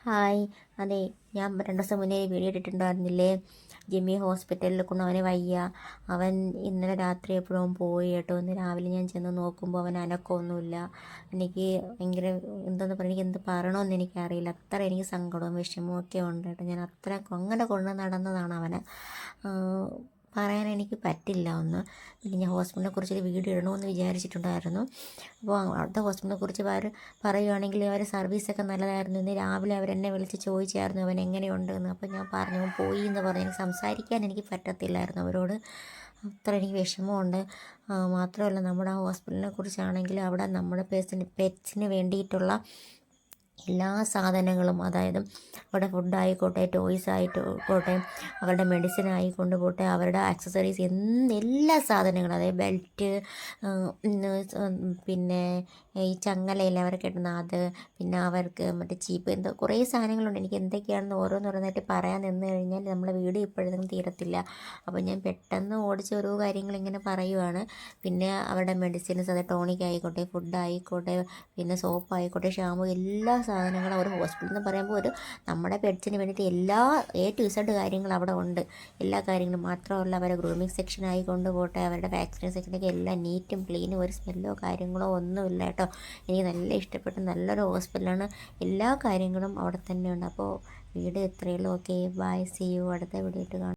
Hi. അതെ, ഞാൻ 2 ദിവസം മുന്നേ വീഡിയോ ഇട്ടിട്ടുണ്ടായിരുന്നില്ലേ, ജിമ്മി ഹോസ്പിറ്റലിൽ കൊണ്ട് അവന് വയ്യ. അവൻ ഇന്നലെ രാത്രി എപ്പോഴും പോയി കേട്ടോ. ഇന്ന് രാവിലെ ഞാൻ ചെന്ന് നോക്കുമ്പോൾ അവൻ അനക്കമൊന്നുമില്ല. എനിക്ക് ഭയങ്കര എന്താണെന്ന് പറയുക, എനിക്ക് എന്ത് പറയണമെന്ന് എനിക്കറിയില്ല. അത്ര എനിക്ക് സങ്കടവും വിഷമവും ഒക്കെ ഉണ്ട് കേട്ടോ. ഞാൻ അത്ര അങ്ങനെ കൊണ്ട് നടന്നതാണ് അവനെ. പറയാൻ എനിക്ക് പറ്റില്ല ഒന്ന്. പിന്നെ ഞാൻ ഹോസ്പിറ്റലിനെ കുറിച്ചൊരു വീഡിയോ ഇടണമെന്ന് വിചാരിച്ചിട്ടുണ്ടായിരുന്നു. അപ്പോൾ അവിടുത്തെ ഹോസ്പിറ്റലിനെ കുറിച്ച് പറയുകയാണെങ്കിൽ അവർ സർവീസൊക്കെ നല്ലതായിരുന്നു. ഇന്ന് രാവിലെ അവരെന്നെ വിളിച്ച് ചോദിച്ചായിരുന്നു അവൻ എങ്ങനെയുണ്ടെന്ന്. അപ്പോൾ ഞാൻ പറഞ്ഞു അവൻ പോയി എന്ന് പറഞ്ഞു. എനിക്ക് സംസാരിക്കാൻ എനിക്ക് പറ്റത്തില്ലായിരുന്നു അവരോട്. അത്ര എനിക്ക് വിഷമമുണ്ട്. മാത്രമല്ല നമ്മുടെ ആ ഹോസ്പിറ്റലിനെ കുറിച്ചാണെങ്കിൽ അവിടെ നമ്മുടെ പെറ്റ്സിന് വേണ്ടിയിട്ടുള്ള എല്ലാ സാധനങ്ങളും, അതായത് അവരുടെ ഫുഡായിക്കോട്ടെ, ടോയ്സ് ആയിക്കോട്ടെ, അവരുടെ മെഡിസിൻ ആയിക്കൊണ്ട് പോട്ടെ, അവരുടെ ആക്സസറീസ്, എല്ലാ സാധനങ്ങളും, അതായത് ബെൽറ്റ്, പിന്നെ ഈ ചങ്ങലയില്ല അവർ കെട്ടുന്ന അത്, പിന്നെ അവർക്ക് മറ്റേ ചീപ്പ്, എന്തോ കുറേ സാധനങ്ങളുണ്ട്. എനിക്ക് എന്തൊക്കെയാണെന്ന് ഓരോന്നോരോന്നായിട്ട് പറയാൻ നിന്ന് കഴിഞ്ഞാൽ നമ്മളെ വീഡിയോ ഇപ്പോഴൊന്നും തീരത്തില്ല. അപ്പോൾ ഞാൻ പെട്ടെന്ന് ഓടിച്ച ഓരോ കാര്യങ്ങൾ ഇങ്ങനെ പറയുവാണ്. പിന്നെ അവരുടെ മെഡിസിൻസ്, അത് ടോണിക് ആയിക്കോട്ടെ, ഫുഡ് ആയിക്കോട്ടെ, പിന്നെ സോപ്പ് ആയിക്കോട്ടെ, ഷാമ്പു, എല്ലാ സാധനങ്ങളും ഒരു ഹോസ്പിറ്റൽ എന്ന് പറയുമ്പോൾ ഒരു നമ്മുടെ പെറ്റ്സിന് വേണ്ടിയിട്ട് എല്ലാ A to Z കാര്യങ്ങൾ അവിടെ ഉണ്ട്. എല്ലാ കാര്യങ്ങളും മാത്രമല്ല, അവരുടെ ഗ്രൂമിങ് സെക്ഷൻ ആയിക്കൊണ്ട് പോട്ടെ, അവരുടെ വാക്സിൻ സെക്ഷനൊക്കെ എല്ലാം നീറ്റും ക്ലീനും, ഒരു സ്മെല്ലോ കാര്യങ്ങളോ ഒന്നുമില്ല കേട്ടോ. എനിക്ക് നല്ല ഇഷ്ടപ്പെട്ട നല്ലൊരു ഹോസ്പിറ്റലാണ്. എല്ലാ കാര്യങ്ങളും അവിടെ തന്നെ ഉണ്ട്. അപ്പോൾ വീഡിയോ ഇത്രയുള്ളൂ. Okay, bye, see you. അടുത്ത വീഡിയോ ആയിട്ട് കാണാം.